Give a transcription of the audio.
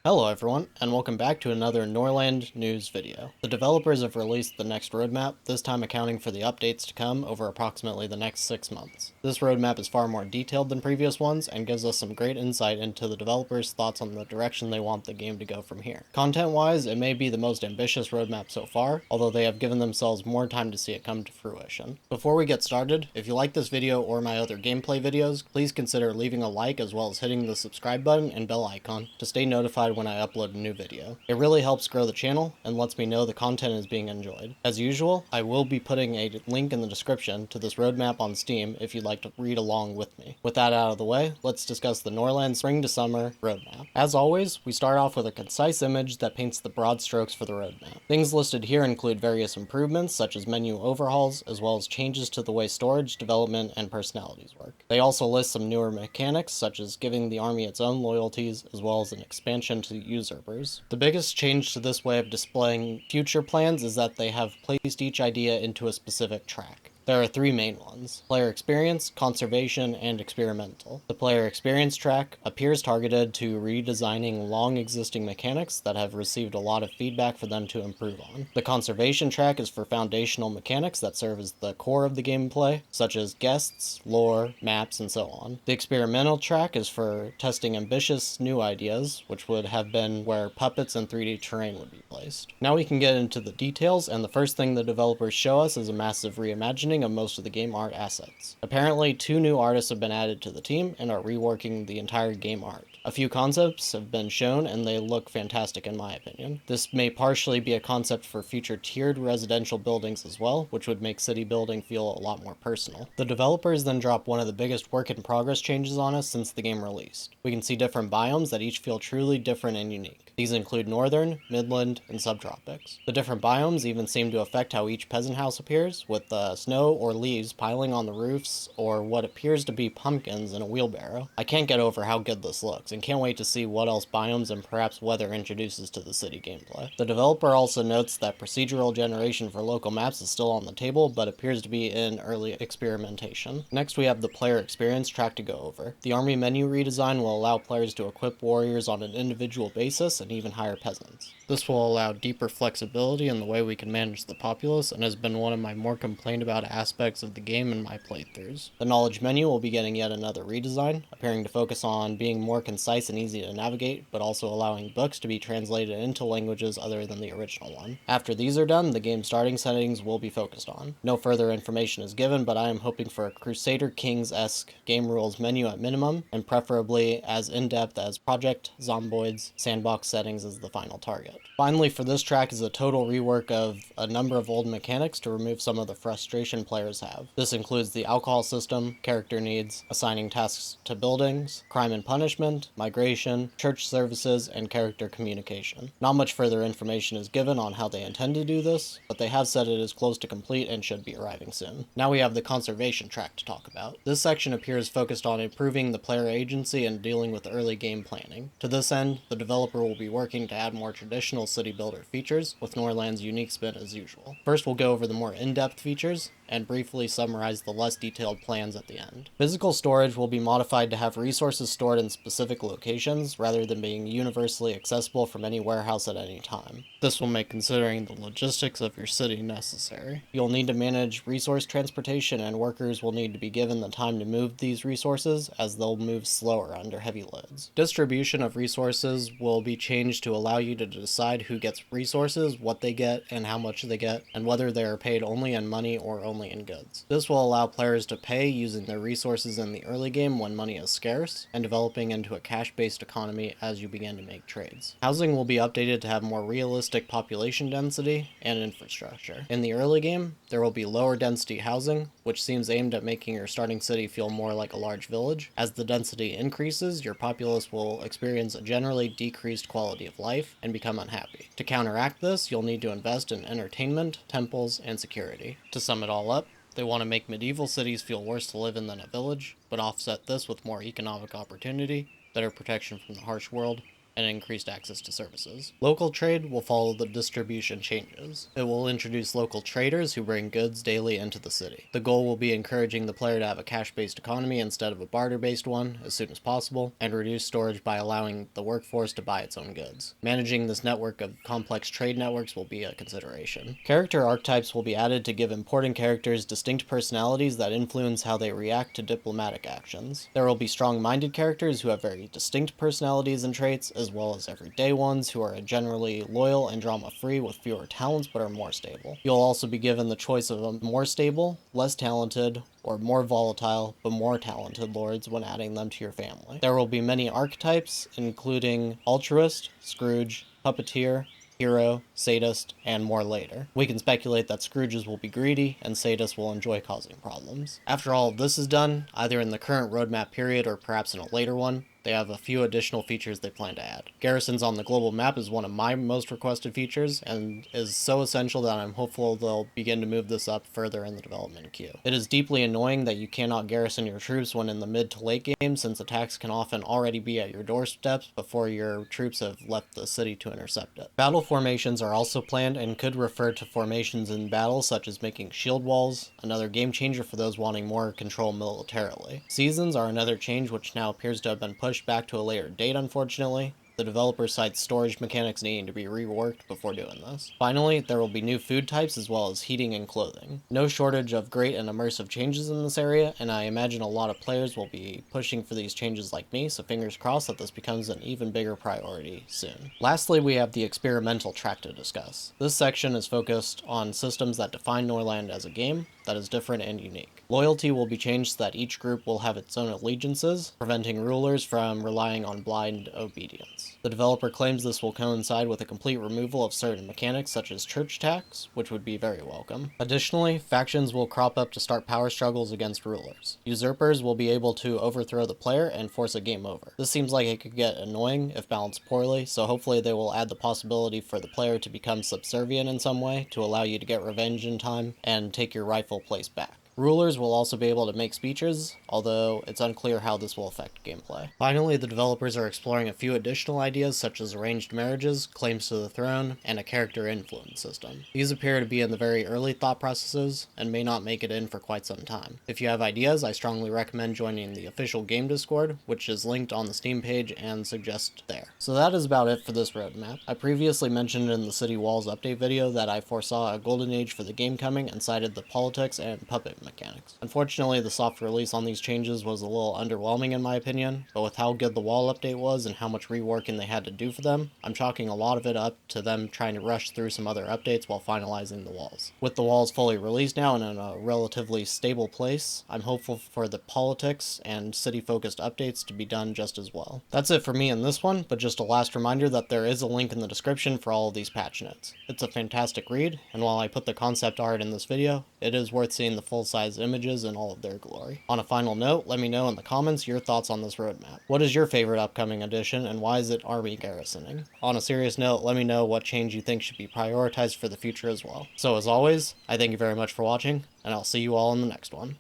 Hello everyone, and welcome back to another Norland news video. The developers have released the next roadmap, this time accounting for the updates to come over approximately the next 6 months. This roadmap is far more detailed than previous ones and gives us some great insight into the developers' thoughts on the direction they want the game to go from here. Content-wise, it may be the most ambitious roadmap so far, although they have given themselves more time to see it come to fruition. Before we get started, if you like this video or my other gameplay videos, please consider leaving a like as well as hitting the subscribe button and bell icon to stay notified when I upload a new video. It really helps grow the channel and lets me know the content is being enjoyed. As usual, I will be putting a link in the description to this roadmap on Steam if you'd like to read along with me. With that out of the way, let's discuss the Norland Spring to Summer roadmap. As always, we start off with a concise image that paints the broad strokes for the roadmap. Things listed here include various improvements such as menu overhauls, as well as changes to the way storage, development, and personalities work. They also list some newer mechanics such as giving the army its own loyalties, as well as an expansion to user. The biggest change to this way of displaying future plans is that they have placed each idea into a specific track. There are three main ones: player experience, conservation, and experimental. The player experience track appears targeted to redesigning long existing mechanics that have received a lot of feedback for them to improve on. The conservation track is for foundational mechanics that serve as the core of the gameplay, such as guests, lore, maps, and so on. The experimental track is for testing ambitious new ideas, which would have been where puppets and 3D terrain would be placed. Now we can get into the details, and the first thing the developers show us is a massive reimagining of most of the game art assets. Apparently, 2 new artists have been added to the team and are reworking the entire game art. A few concepts have been shown and they look fantastic in my opinion. This may partially be a concept for future tiered residential buildings as well, which would make city building feel a lot more personal. The developers then drop one of the biggest work in progress changes on us since the game released. We can see different biomes that each feel truly different and unique. These include Northern, Midland, and Subtropics. The different biomes even seem to affect how each peasant house appears, with snow or leaves piling on the roofs or what appears to be pumpkins in a wheelbarrow. I can't get over how good this looks and can't wait to see what else biomes and perhaps weather introduces to the city gameplay. The developer also notes that procedural generation for local maps is still on the table but appears to be in early experimentation. Next we have the player experience track to go over. The army menu redesign will allow players to equip warriors on an individual basis and even hire peasants. This will allow deeper flexibility in the way we can manage the populace and has been one of my more complained about aspects of the game in my playthroughs. The knowledge menu will be getting yet another redesign, appearing to focus on being more concise and easy to navigate, but also allowing books to be translated into languages other than the original one. After these are done, the game's starting settings will be focused on. No further information is given, but I am hoping for a Crusader Kings-esque game rules menu at minimum, and preferably as in-depth as Project Zomboid's sandbox settings as the final target. Finally, for this track is a total rework of a number of old mechanics to remove some of the frustration players have. This includes the alcohol system, character needs, assigning tasks to buildings, crime and punishment, migration, church services, and character communication. Not much further information is given on how they intend to do this, but they have said it is close to complete and should be arriving soon. Now we have the conservation track to talk about. This section appears focused on improving the player agency and dealing with early game planning. To this end, the developer will be working to add more traditional city builder features, with Norland's unique spin as usual. First we'll go over the more in-depth features, and briefly summarize the less detailed plans at the end. Physical storage will be modified to have resources stored in specific locations, rather than being universally accessible from any warehouse at any time. This will make considering the logistics of your city necessary. You'll need to manage resource transportation, and workers will need to be given the time to move these resources, as they'll move slower under heavy loads. Distribution of resources will be changed to allow you to decide who gets resources, what they get, and how much they get, and whether they are paid only in money or only in goods. This will allow players to pay using their resources in the early game when money is scarce, and developing into a cash-based economy as you begin to make trades. Housing will be updated to have more realistic population density and infrastructure. In the early game, there will be lower density housing, which seems aimed at making your starting city feel more like a large village. As the density increases, your populace will experience a generally decreased quality of life and become unhappy. To counteract this, you'll need to invest in entertainment, temples, and security. To sum it all up, they want to make medieval cities feel worse to live in than a village, but offset this with more economic opportunity, better protection from the harsh world, and increased access to services. Local trade will follow the distribution changes. It will introduce local traders who bring goods daily into the city. The goal will be encouraging the player to have a cash-based economy instead of a barter-based one as soon as possible, and reduce storage by allowing the workforce to buy its own goods. Managing this network of complex trade networks will be a consideration. Character archetypes will be added to give important characters distinct personalities that influence how they react to diplomatic actions. There will be strong-minded characters who have very distinct personalities and traits, as well as everyday ones who are generally loyal and drama-free with fewer talents but are more stable. You'll also be given the choice of a more stable, less talented, or more volatile but more talented lords when adding them to your family. There will be many archetypes, including altruist, Scrooge, puppeteer, hero, sadist, and more later. We can speculate that Scrooges will be greedy, and sadists will enjoy causing problems. After all of this is done, either in the current roadmap period or perhaps in a later one, they have a few additional features they plan to add. Garrisons on the global map is one of my most requested features, and is so essential that I'm hopeful they'll begin to move this up further in the development queue. It is deeply annoying that you cannot garrison your troops when in the mid to late game, since attacks can often already be at your doorsteps before your troops have left the city to intercept it. Battle formations are also planned and could refer to formations in battle, such as making shield walls, another game changer for those wanting more control militarily. Seasons are another change which now appears to have been pushed back to a later date, unfortunately. The developer cites storage mechanics needing to be reworked before doing this. Finally, there will be new food types as well as heating and clothing. No shortage of great and immersive changes in this area, and I imagine a lot of players will be pushing for these changes like me, so fingers crossed that this becomes an even bigger priority soon. Lastly, we have the experimental track to discuss. This section is focused on systems that define Norland as a game that is different and unique. Loyalty will be changed so that each group will have its own allegiances, preventing rulers from relying on blind obedience. The developer claims this will coincide with a complete removal of certain mechanics such as church tax, which would be very welcome. Additionally, factions will crop up to start power struggles against rulers. Usurpers will be able to overthrow the player and force a game over. This seems like it could get annoying if balanced poorly, so hopefully they will add the possibility for the player to become subservient in some way to allow you to get revenge in time and take your rightful place back. Rulers will also be able to make speeches, although it's unclear how this will affect gameplay. Finally, the developers are exploring a few additional ideas such as arranged marriages, claims to the throne, and a character influence system. These appear to be in the very early thought processes and may not make it in for quite some time. If you have ideas, I strongly recommend joining the official game Discord, which is linked on the Steam page and suggested there. So that is about it for this roadmap. I previously mentioned in the City Walls update video that I foresaw a golden age for the game coming and cited the politics and puppet mechanics. Unfortunately, the soft release on these changes was a little underwhelming in my opinion, but with how good the wall update was and how much reworking they had to do for them, I'm chalking a lot of it up to them trying to rush through some other updates while finalizing the walls. With the walls fully released now and in a relatively stable place, I'm hopeful for the politics and city-focused updates to be done just as well. That's it for me in this one, but just a last reminder that there is a link in the description for all of these patch notes. It's a fantastic read, and while I put the concept art in this video, it is worth seeing the full-size images in all of their glory. On a final note, let me know in the comments your thoughts on this roadmap. What is your favorite upcoming addition, and why is it army garrisoning? On a serious note, let me know what change you think should be prioritized for the future as well. So as always, I thank you very much for watching, and I'll see you all in the next one.